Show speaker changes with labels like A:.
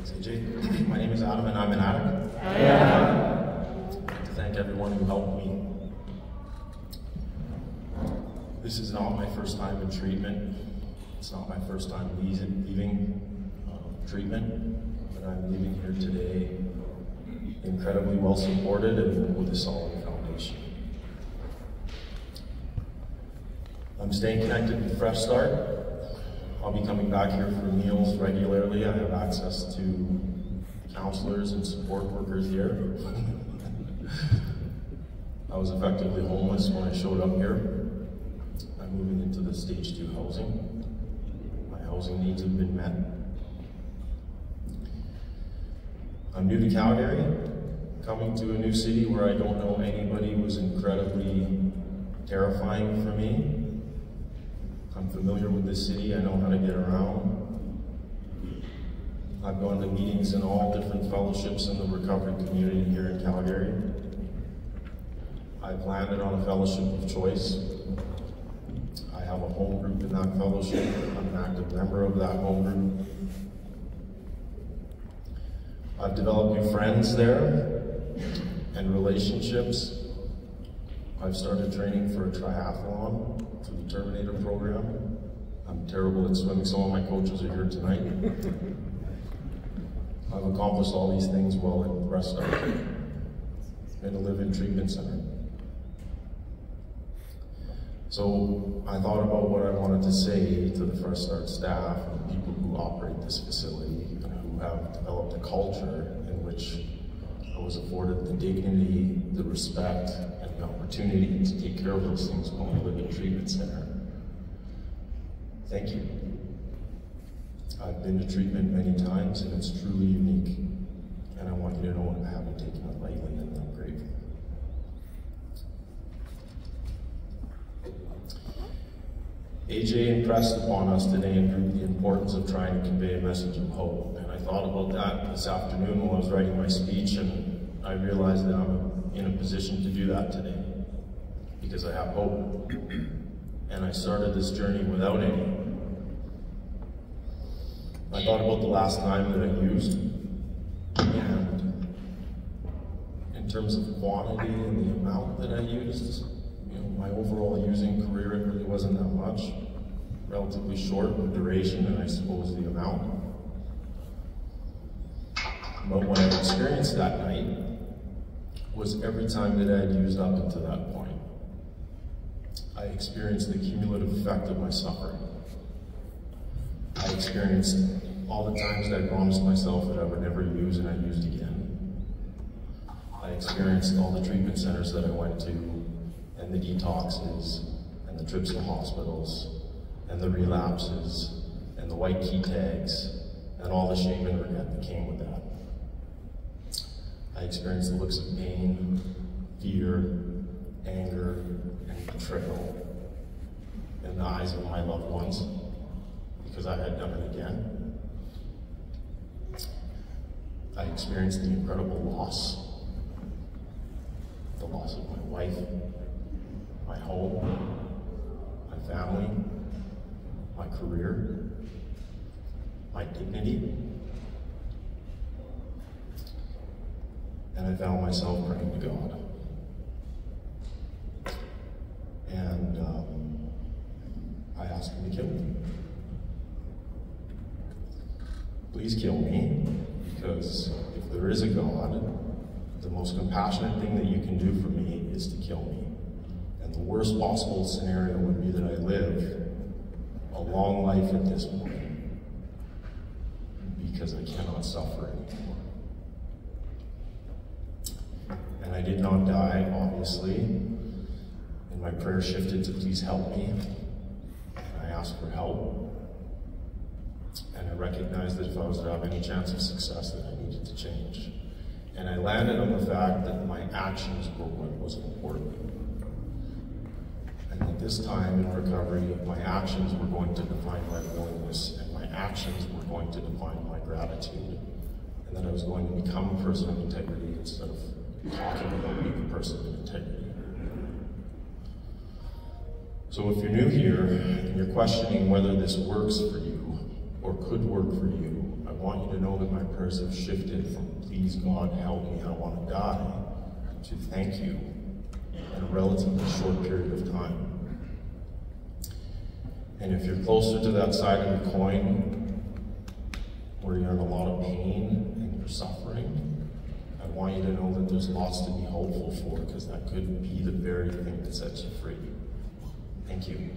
A: Thanks, AJ. My name is Adam and I'm an addict. I'd like to thank everyone who helped me. This is not my first time in treatment. It's not my first time leaving treatment, but I'm leaving here today incredibly well supported and with a solid foundation. I'm staying connected with Fresh Start. I'll be coming back here for meals regularly. I have access to counselors and support workers here. I was effectively homeless when I showed up here. I'm moving into the stage 2 housing. My housing needs have been met. I'm new to Calgary. Coming to a new city where I don't know anybody was incredibly terrifying for me. I'm familiar with this city, I know how to get around. I've gone to meetings in all different fellowships in the recovery community here in Calgary. I've landed on a fellowship of choice. I have a home group in that fellowship. I'm an active member of that home group. I've developed new friends there and relationships. I've started training for a triathlon through the Terminator program. I'm terrible at swimming. Some of my coaches are here tonight. I've accomplished all these things while at Fresh Start in a live-in treatment center. So I thought about what I wanted to say to the Fresh Start staff and the people who operate this facility and who have developed a culture in which I was afforded the dignity, the respect, and the opportunity to take care of those things when I live in a treatment center. Thank you. I've been to treatment many times and it's truly unique. And I want you to know I haven't taken it lightly and I'm grateful. AJ impressed upon us today in group the importance of trying to convey a message of hope. And I thought about that this afternoon while I was writing my speech, and I realized that I'm in a position to do that today because I have hope. And I started this journey without any. I thought about the last time that I used, and in terms of quantity and the amount that I used, my overall using career, it really wasn't that much. Relatively short in duration and I suppose the amount. But what I experienced that night was every time that I had used up until that point, I experienced the cumulative effect of my suffering. I experienced all the times that I promised myself that I would never use and I used again. I experienced all the treatment centers that I went to, and the detoxes, and the trips to hospitals, and the relapses, and the white key tags, and all the shame and regret that came with that. I experienced the looks of pain, fear, anger, and betrayal in the eyes of my loved ones, because I had done it again. I experienced the incredible loss. The loss of my wife, my home, my family, my career, my dignity. And I found myself praying to God. And I asked him to kill me. Please kill me, because if there is a God, the most compassionate thing that you can do for me is to kill me. And the worst possible scenario would be that I live a long life at this point because I cannot suffer anymore. And I did not die, obviously, and my prayer shifted to please help me. And I asked for help. And I recognized that if I was to have any chance of success, that I needed to change. And I landed on the fact that my actions were what was important. And at this time in recovery, my actions were going to define my willingness, and my actions were going to define my gratitude. And that I was going to become a person of integrity instead of talking about being a person of integrity. So if you're new here and you're questioning whether this works for you or could work for you, I want you to know that my prayers have shifted from please God help me, I want to die, to thank you in a relatively short period of time. And if you're closer to that side of the coin, where you're in a lot of pain and you're suffering, I want you to know that there's lots to be hopeful for, because that could be the very thing that sets you free. Thank you.